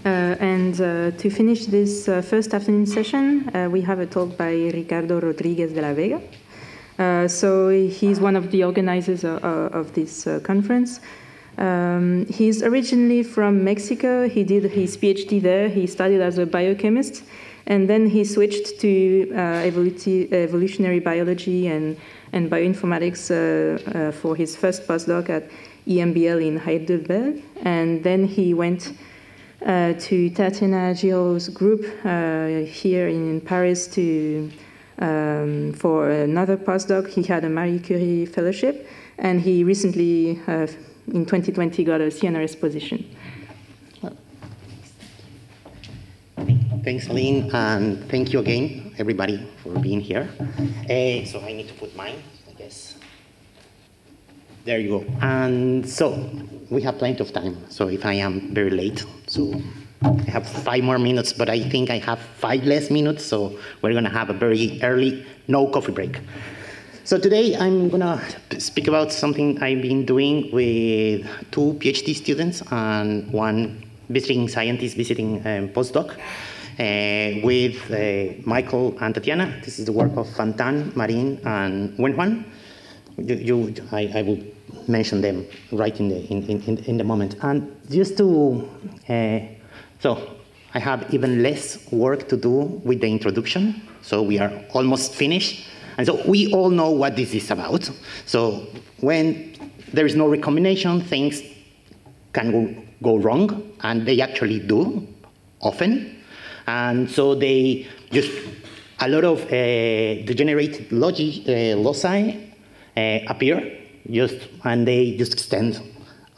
To finish this first afternoon session, we have a talk by Ricardo Rodriguez de la Vega. So he's one of the organizers of this conference. He's originally from Mexico. He did his PhD there. He studied as a biochemist, and then he switched to evolutionary biology and bioinformatics for his first postdoc at EMBL in Heidelberg. And then he went to Tatiana Giraud's group here in Paris for another postdoc. He had a Marie Curie fellowship, and he recently, in 2020, got a CNRS position. Thanks, Aline, and thank you again, everybody, for being here. So I need to put mine, I guess. There you go. And so we have plenty of time. So if I am very late, so I have 5 more minutes, but I think I have 5 less minutes, so we're going to have a very early no coffee break. So today I'm going to speak about something I've been doing with 2 PhD students and 1 visiting scientist visiting postdoc with Michael and Tatiana. This is the work of Fantan, Marin, and Wenhuan. I will mention them right in the moment. And just to, so I have even less work to do with the introduction. So we are almost finished. And so we all know what this is about. So when there is no recombination, things can go wrong, and they actually do often. And so they just, a lot of degenerated loci appear, and they just extend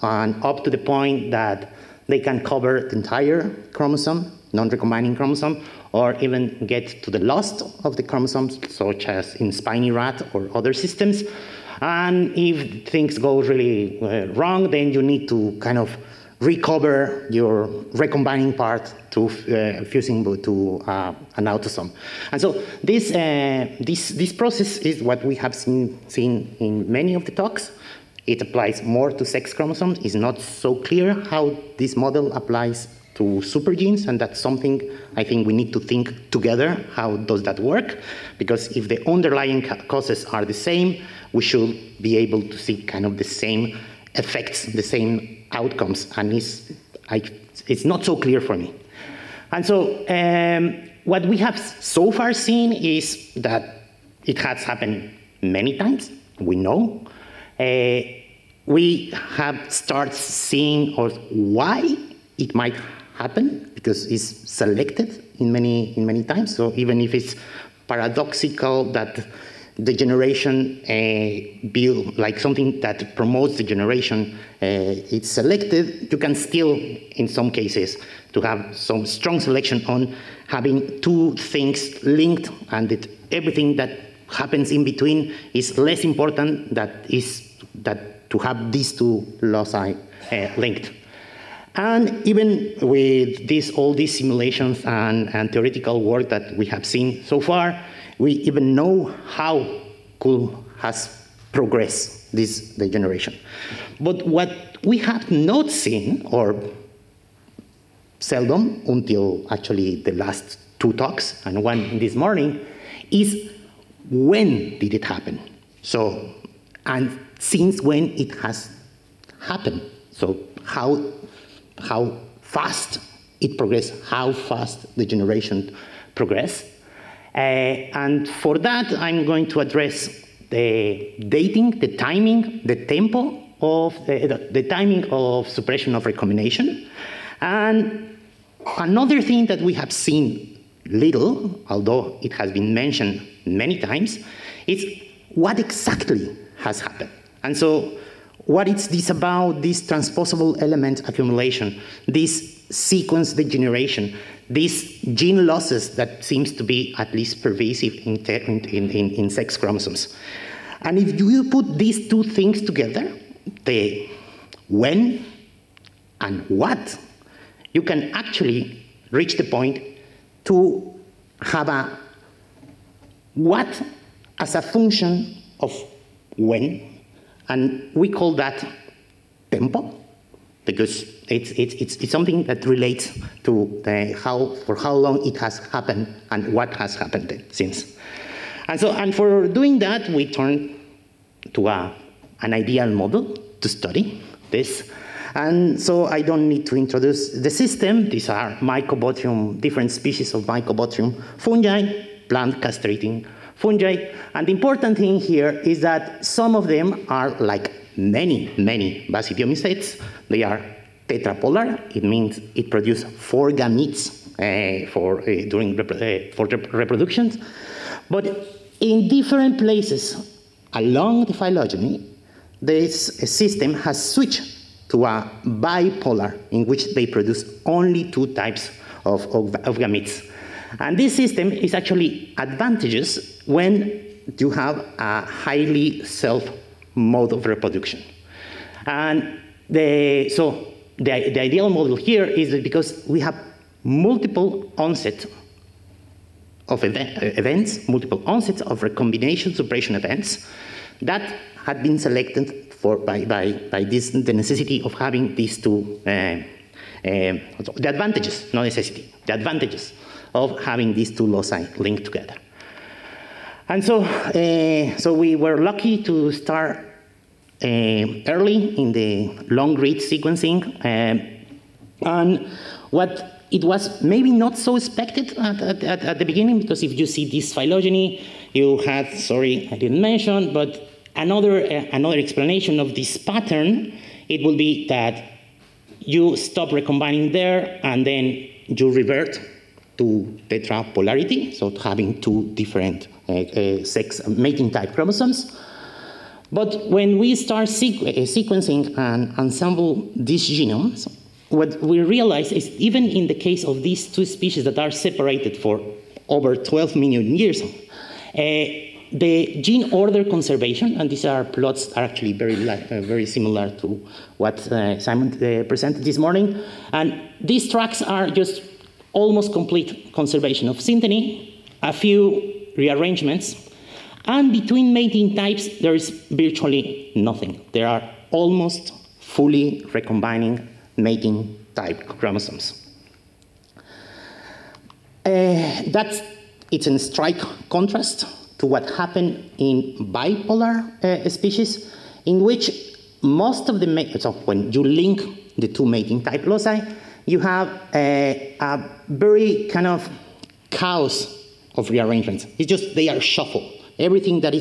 and up to the point that they can cover the entire chromosome, non-recombining chromosome, or even get to the loss of the chromosomes, such as in spiny rat or other systems. And if things go really wrong, then you need to kind of recover your recombining part to fusing to an autosome. And so this process is what we have seen in many of the talks. It applies more to sex chromosomes. It's not so clear how this model applies to supergenes, and that's something I think we need to think together. How does that work? Because if the underlying causes are the same, we should be able to see kind of the same effects, the same outcomes, and it's not so clear for me. And so what we have so far seen is that it has happened many times, we know. We have started seeing why it might happen, because it's selected in many times. So even if it's paradoxical that degeneration like something that promotes degeneration, it's selected, you can still, in some cases, to have some strong selection on having 2 things linked, and that everything that happens in between is less important that to have these 2 loci linked. And even with all these simulations and theoretical work that we have seen so far, we even know how has progressed this degeneration. But what we have not seen, or seldom until actually the last 2 talks and one this morning, is when did it happen? So, and since when it has happened. So how fast it progressed, how fast the generation progressed. And for that, I'm going to address the dating, the timing, the tempo of the timing of suppression of recombination. And another thing that we have seen little, although it has been mentioned many times, is what exactly has happened. And so what is this about, this transposable element accumulation, this sequence degeneration, these gene losses that seems to be at least pervasive in sex chromosomes. And if you put these 2 things together, the when and what, you can actually reach the point to have a what as a function of when, and we call that tempo. because it's something that relates to for how long it has happened and what has happened since. And for doing that, we turn to an ideal model to study this. And so I don't need to introduce the system. These are Mycobotryum, different species of Mycobotryum fungi, plant castrating fungi. And the important thing here is that some of them are like many Basidium insects. They are tetrapolar. It means it produces 4 gametes for reproduction. But in different places along the phylogeny, this system has switched to a bipolar in which they produce only 2 types of gametes. And this system is actually advantageous when you have a highly self mode of reproduction. And so the ideal model here is that because we have multiple onset of events, multiple onsets of recombination suppression events that had been selected by the necessity of having these 2, the advantages, not necessity, the advantages of having these 2 loci linked together. And so, so we were lucky to start early in the long read sequencing, and what it was maybe not so expected at the beginning, because if you see this phylogeny, you had, sorry, I didn't mention, but another explanation of this pattern, it will be that you stop recombining there, and then you revert to tetrapolarity, so having 2 different sex mating type chromosomes. But when we start sequencing and ensemble these genomes, what we realize is even in the case of these 2 species that are separated for over 12 million years, the gene order conservation, and these are plots are actually very similar to what Simon presented this morning, and these tracks are just almost complete conservation of synteny, a few rearrangements, and between mating types there is virtually nothing. There are almost fully recombining mating type chromosomes. It's in strike contrast to what happened in bipolar species, in which most of the so when you link the 2 mating type loci, you have a very kind of chaos of rearrangements. It's just they are shuffled. Everything that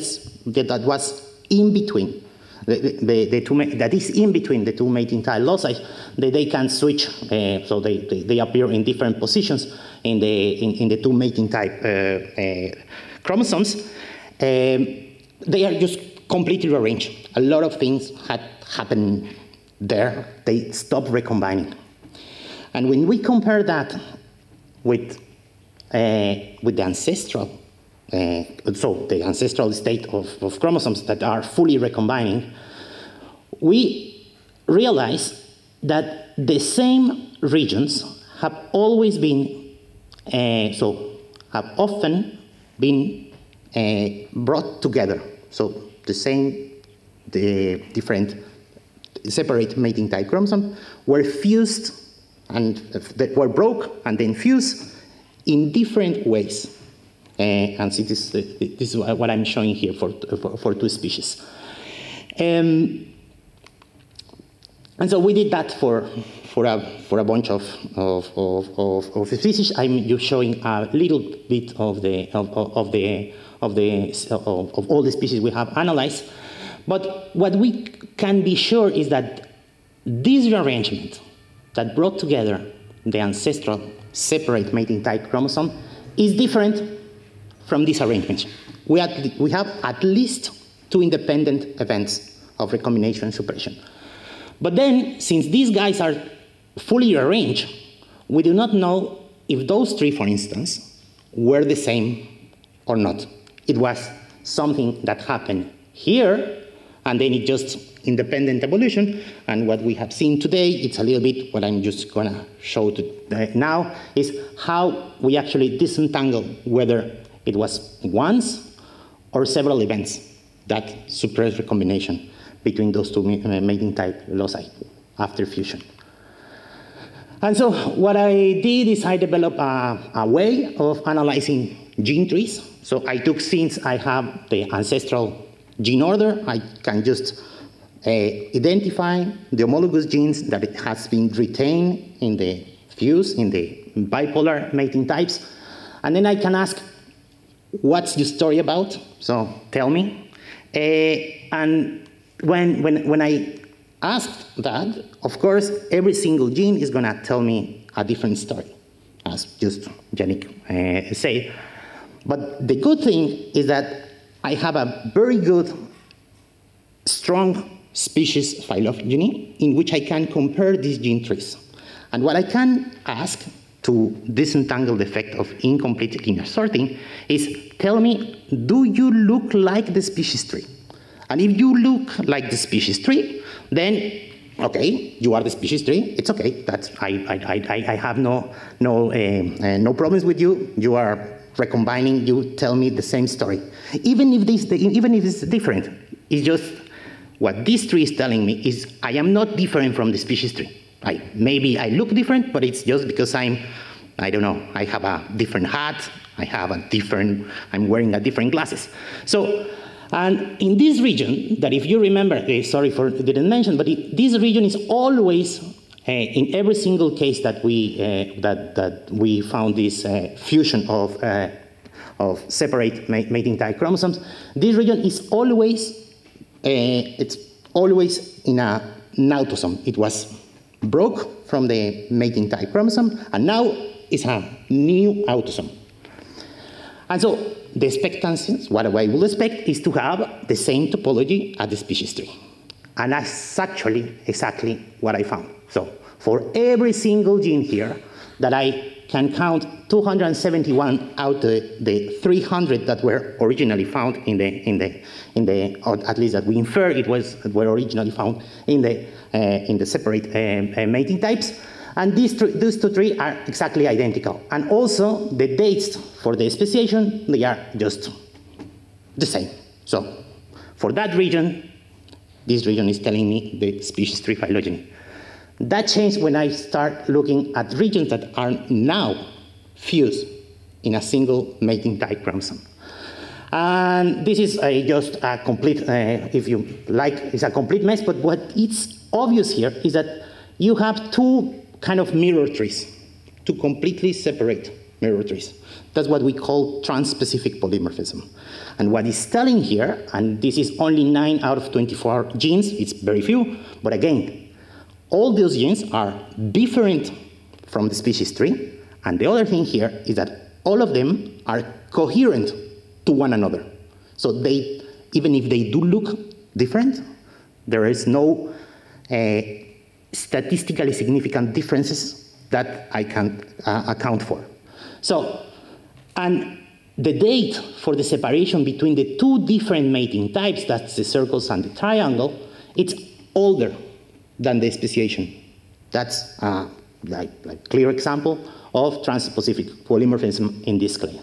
was in between that is in between the 2 mating type loci, they can switch. So they appear in different positions in the 2 mating type chromosomes. They are just completely rearranged. A lot of things had happened there. They stopped recombining. And when we compare that with the ancestral, so the ancestral state of chromosomes that are fully recombining, we realize that the same regions have always been, have often been brought together. So the different separate mating type chromosomes were fused and that were broke and then fused in different ways. And see, this is what I'm showing here for 2 species. And so we did that for a bunch of species. I'm just showing a little bit of all the species we have analyzed. But what we can be sure is that this rearrangement that brought together the ancestral separate mating type chromosome is different from this arrangement. We have at least 2 independent events of recombination suppression. But then, since these guys are fully arranged, we do not know if those 3, for instance, were the same or not. It was something that happened here, and then it just independent evolution. And what we have seen today, it's a little bit what I'm just going to show now, is how we actually disentangle whether it was once or several events that suppress recombination between those 2 mating type loci after fusion. And so what I did is I developed a way of analyzing gene trees. So I took, since I have the ancestral gene order, I can just identify the homologous genes that it has been retained in the fuse, in the bipolar mating types. And then I can ask, what's your story about? So tell me. And when I asked that, of course, every single gene is going to tell me a different story, as just Yannick said. But the good thing is that I have a very good, strong species phylogeny in which I can compare these gene trees. And what I can ask to disentangle the effect of incomplete linear sorting is, tell me, do you look like the species tree? And if you look like the species tree, then, okay, you are the species tree. It's okay. That's, I have no problems with you. You are recombining. You tell me the same story. Even if it's different, it's just what this tree is telling me is I am not different from the species tree. Maybe I look different, but it's just because I don't know, I have a different hat, I'm wearing a different glasses. So, and in this region, that if you remember, sorry for didn't mention, but this region is always, in every single case that we found this fusion of separate mating type chromosomes, this region is always, it's always in an autosome. It was broke from the mating type chromosome, and now it's a new autosome. And so the expectancy, what I will expect, is to have the same topology as the species tree. And that's actually exactly what I found. So for every single gene here that I can count 271 out of the 300 that were originally found or at least that we infer were originally found in the separate mating types. And these two trees are exactly identical. And also the dates for the speciation, they are just the same. So for that region, this region is telling me the species tree phylogeny. That changed when I start looking at regions that are now fused in a single mating type chromosome. And this is just a complete, if you like, it's a complete mess, but what it's obvious here is that you have two kind of mirror trees, two completely separate mirror trees. That's what we call trans-specific polymorphism. And what it's telling here, and this is only 9 out of 24 genes, it's very few, but again, all those genes are different from the species tree, and the other thing here is that all of them are coherent to one another. So they, even if they do look different, there is no statistically significant differences that I can account for. So, and the date for the separation between the two different mating types, that's the circles and the triangle, it's older than the speciation. That's like clear example of trans-specific polymorphism in this clade.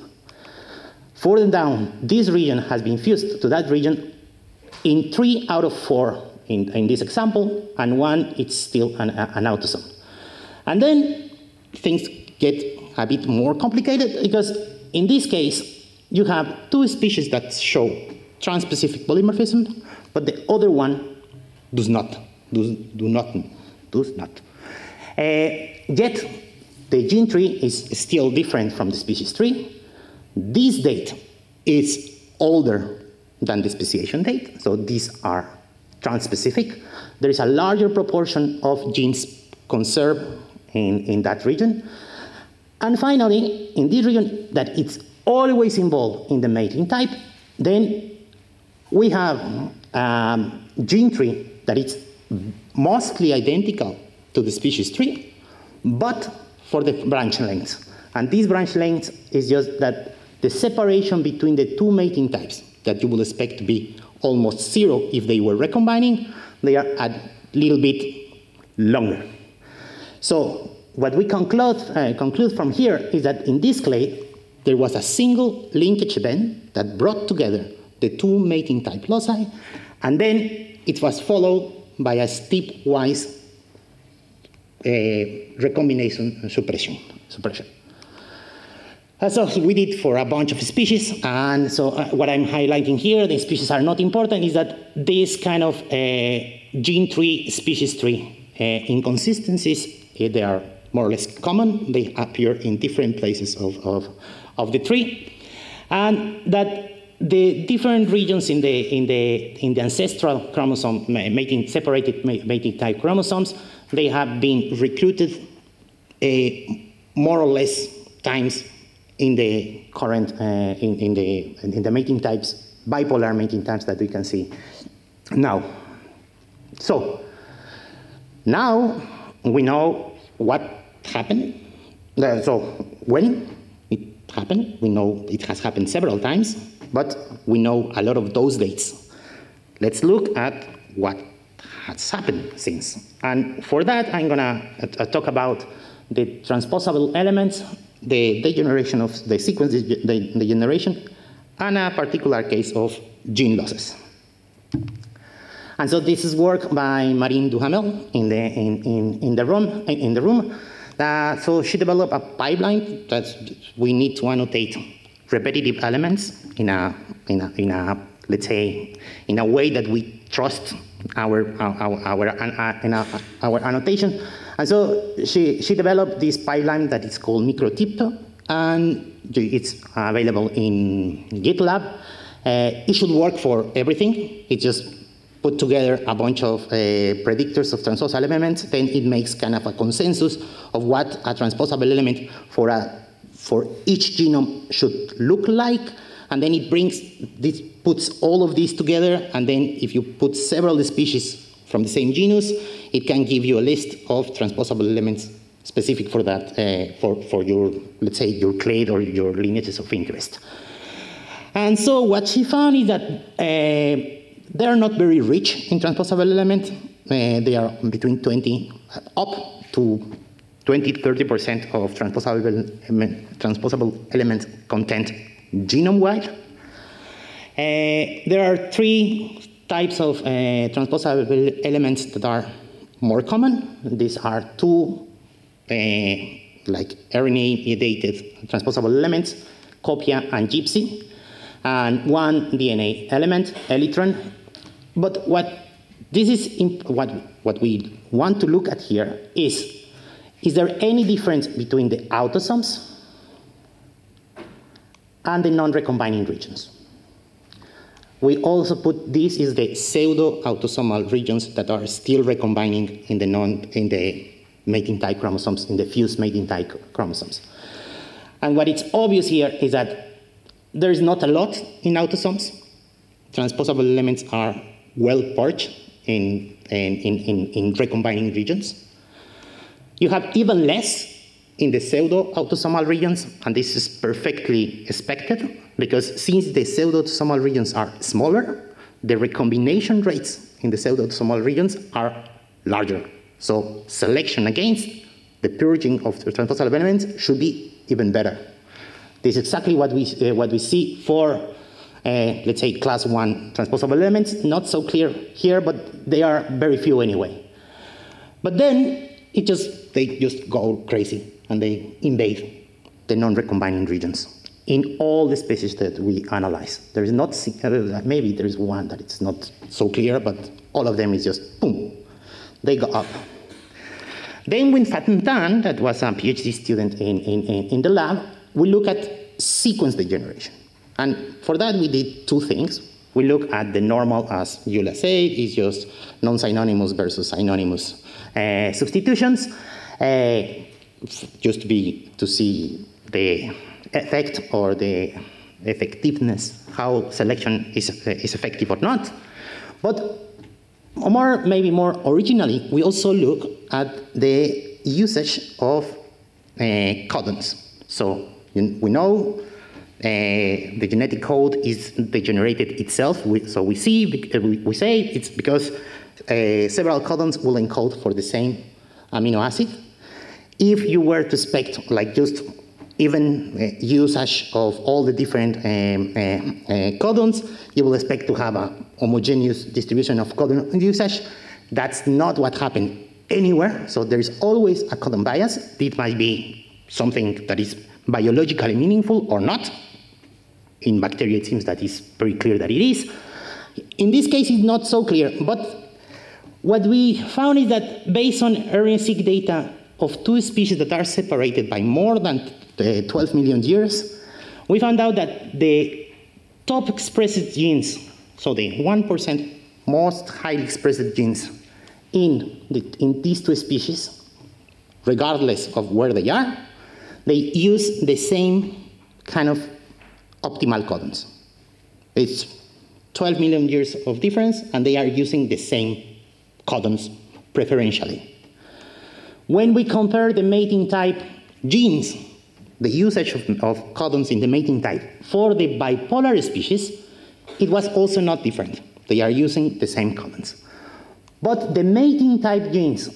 Further down, this region has been fused to that region in 3 out of 4 in this example, and 1 it's still an autosome. And then things get a bit more complicated because in this case, you have 2 species that show trans-specific polymorphism, but the other one does not. Yet, the gene tree is still different from the species tree. This date is older than the speciation date, so these are trans-specific. There is a larger proportion of genes conserved in that region. And finally, in this region that it's always involved in the mating type, then we have gene tree that is mostly identical to the species tree, but for the branch length. And this branch length is just that the separation between the two mating types that you will expect to be almost 0 if they were recombining, they are a little bit longer. So what we conclude from here is that in this clade, there was a single linkage event that brought together the two mating type loci, and then it was followed by a stepwise recombination suppression. So we did for a bunch of species, and so what I'm highlighting here, the species are not important, is that this kind of gene tree, species tree inconsistencies, they are more or less common. They appear in different places of the tree, and that the different regions in the ancestral chromosome separated mating type chromosomes, they have been recruited more or less times in the current in the mating types, bipolar mating types that we can see now. So now we know what happened. So when it happened, we know it has happened several times, but we know a lot of those dates. Let's look at what has happened since. And for that, I'm gonna talk about the transposable elements, the degeneration of the sequence degeneration, and a particular case of gene losses. And so this is work by Marine Duhamel in the room. So she developed a pipeline that we need to annotate repetitive elements in a let's say in a way that we trust our annotation. And so she developed this pipeline that is called microtip, and it's available in GitLab. It should work for everything. It just put together a bunch of predictors of transposable elements. Then it makes kind of a consensus of what a transposable element for each genome should look like. And then it puts all of these together. And then if you put several species from the same genus, it can give you a list of transposable elements specific for that, for your, let's say, your clade or your lineages of interest. And so what she found is that they are not very rich in transposable elements. They are between 20 up to 20–30% of transposable element content genome-wide. There are three types of transposable elements that are more common. These are two like RNA-mediated transposable elements, copia and gypsy, and one DNA element, elytron. But what we want to look at here is there any difference between the autosomes and the non-recombining regions? We also put this is the pseudo-autosomal regions that are still recombining in the mating type chromosomes, in the fused mating type chromosomes. And what is obvious here is that there is not a lot in autosomes. Transposable elements are well perched in recombining regions. You have even less in the pseudo-autosomal regions, and this is perfectly expected, because since the pseudo-autosomal regions are smaller, the recombination rates in the pseudo-autosomal regions are larger. So selection against the purging of the transposable elements should be even better. This is exactly what we see for, let's say, class 1 transposable elements. Not so clear here, but they are very few anyway. But then they just go crazy and they invade the non-recombining regions in all the species that we analyze. There is not, maybe there is one that it's not so clear, but all of them is just boom, they go up. Then with Fatentan, that was a PhD student in the lab, we look at sequence degeneration. And for that we did two things. We look at the normal, as Yula said, is just non-synonymous versus synonymous substitutions, just to see the effect or the effectiveness, how selection is effective or not. But maybe more originally, we also look at the usage of codons. So we know the genetic code is degenerated itself. So we say it's because several codons will encode for the same amino acid. If you were to expect like just even usage of all the different codons, you will expect to have a homogeneous distribution of codon usage. That's not what happened anywhere, so there's always a codon bias. It might be something that is biologically meaningful or not. In bacteria, it seems that it's very clear that it is. In this case, it's not so clear, but what we found is that based on RNA-seq data of 2 species that are separated by more than 12 million years, we found out that the top expressed genes, so the 1% most highly expressed genes in these 2 species, regardless of where they are, they use the same kind of optimal codons. It's 12 million years of difference, and they are using the same codons preferentially. When we compare the mating type genes, the usage of codons in the mating type for the bipolar species, it was also not different. They are using the same codons. But the mating type genes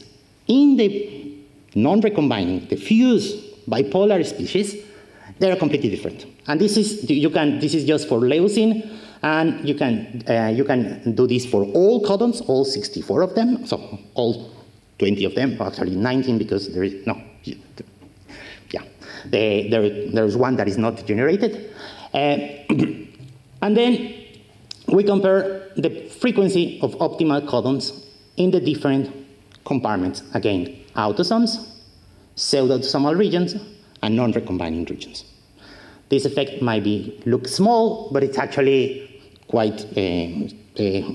in the non-recombining, the fused bipolar species, they are completely different. And this is just for leucine, and you can do this for all codons, all 64 of them, so all 20 of them, actually 19 because there is no. There's one that is not generated. And then we compare the frequency of optimal codons in the different compartments. Again, autosomes, pseudoautosomal regions, and non-recombining regions. This effect might look small, but it's actually quite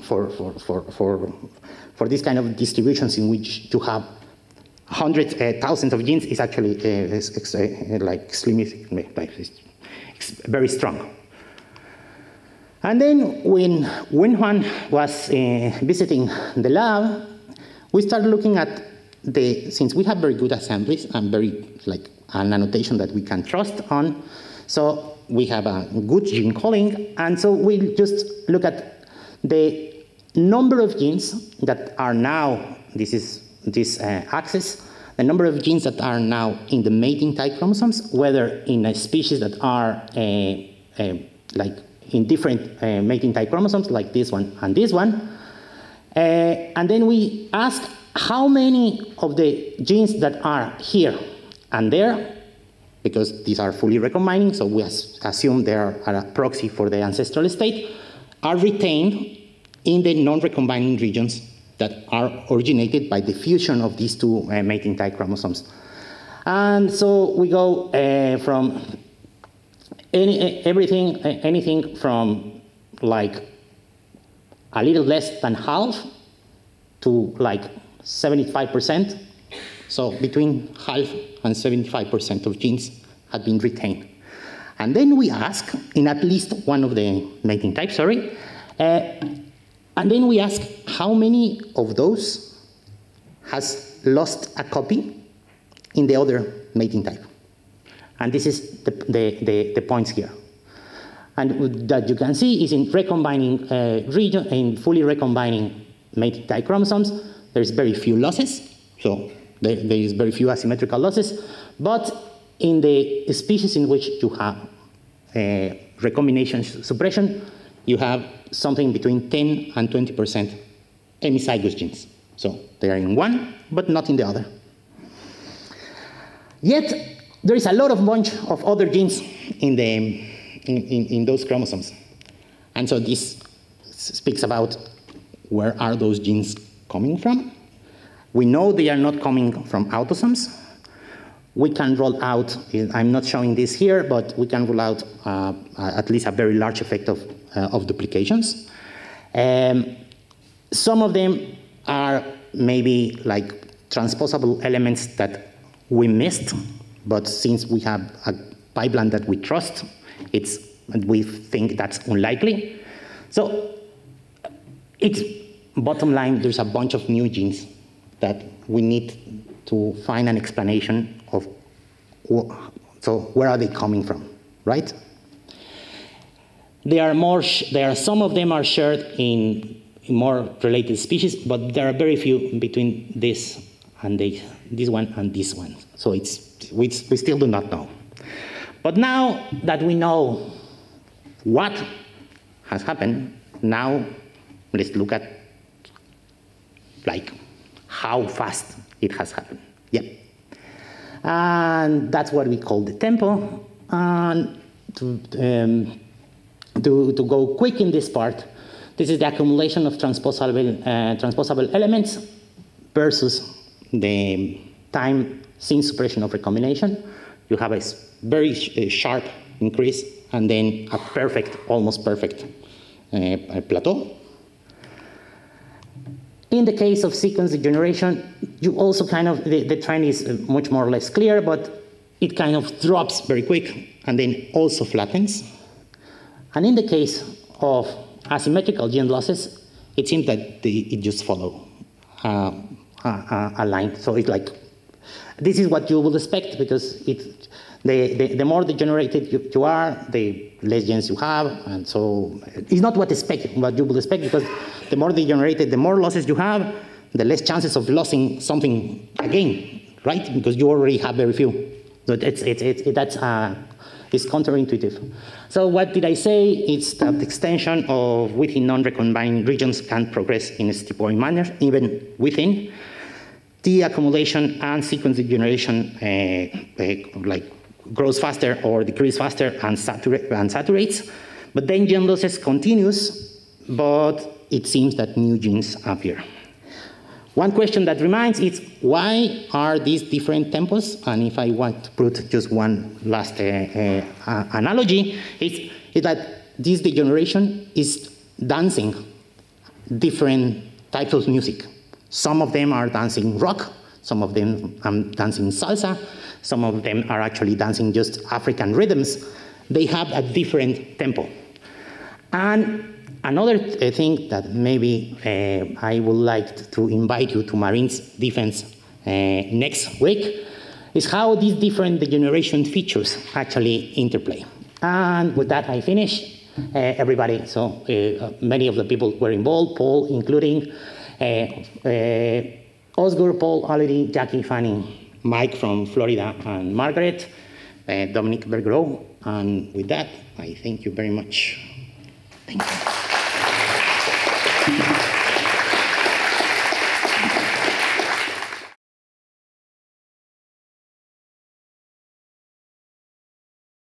for this kind of distributions in which you have hundreds, thousands of genes is actually like extremely, very strong. And then when Juan was visiting the lab, we started looking at since we have very good assemblies and very an annotation that we can trust on, so we have a good gene calling, and so we just look at the number of genes that are now, this is this axis, the number of genes that are now in the mating type chromosomes, whether in a species that are like in different mating type chromosomes, like this one and this one. And then we ask how many of the genes that are here and there, because these are fully recombining, so we assume they are a proxy for the ancestral state, are retained in the non-recombining regions that are originated by the fusion of these 2 mating type chromosomes. And so we go from anything from like a little less than half to like 75%. So between half and 75% of genes had been retained. And then we ask, in at least one of the mating types, and then we ask how many of those has lost a copy in the other mating type. And this is the points here. And that you can see is in recombining region, in fully recombining mating type chromosomes, there's very few losses. So there is very few asymmetrical losses. But in the species in which you have recombination suppression, you have something between 10 and 20% hemizygous genes. So they are in one, but not in the other. Yet, there is a lot of bunch of other genes in those chromosomes. And so this speaks about where are those genes coming from. We know they are not coming from autosomes. We can rule out, I'm not showing this here, but we can rule out at least a very large effect of duplications. Some of them are maybe like transposable elements that we missed, but since we have a pipeline that we trust, we think that's unlikely. So it's bottom line, there's a bunch of new genes that we need to find an explanation of, so where are they coming from, right? Some of them are shared in more related species, but there are very few between this and this one and this one. So we still do not know. But now that we know what has happened, now let's look at how fast it has happened. Yeah. And that's what we call the tempo. And to go quick in this part, this is the accumulation of transposable elements versus the time since suppression of recombination. You have a very sharp increase and then a perfect, almost perfect plateau. In the case of sequence degeneration, you also kind of, the trend is much more or less clear, but it kind of drops very quick and then also flattens. And in the case of asymmetrical gene losses, it seems that it just follow a line. So it's like, this is what you would expect, because the more degenerated you are, the less genes you have, and so it's not what you would expect, because the more degenerated, the more losses you have, the less chances of losing something again, right? Because you already have very few. But it's counterintuitive. So what did I say? It's that the extension of within non-recombining regions can progress in a stepwise manner, even within. The accumulation and sequence degeneration like grows faster or decreases faster and saturates. But then gene losses continues, but it seems that new genes appear. One question that remains is, why are these different tempos? And if I want to put just one last analogy, is that this degeneration is dancing different types of music. Some of them are dancing rock, some of them are dancing salsa, some of them are actually dancing just African rhythms. They have a different tempo. And another thing that maybe I would like to invite you to Marine's defense next week is how these different degeneration features actually interplay. And with that, I finish. Everybody, so many of the people were involved, Paul including, Osgur, Paul, Alidi, Jackie, Fanny, Mike from Florida, and Margaret, Dominic Bergerot. And with that, I thank you very much. Thank you.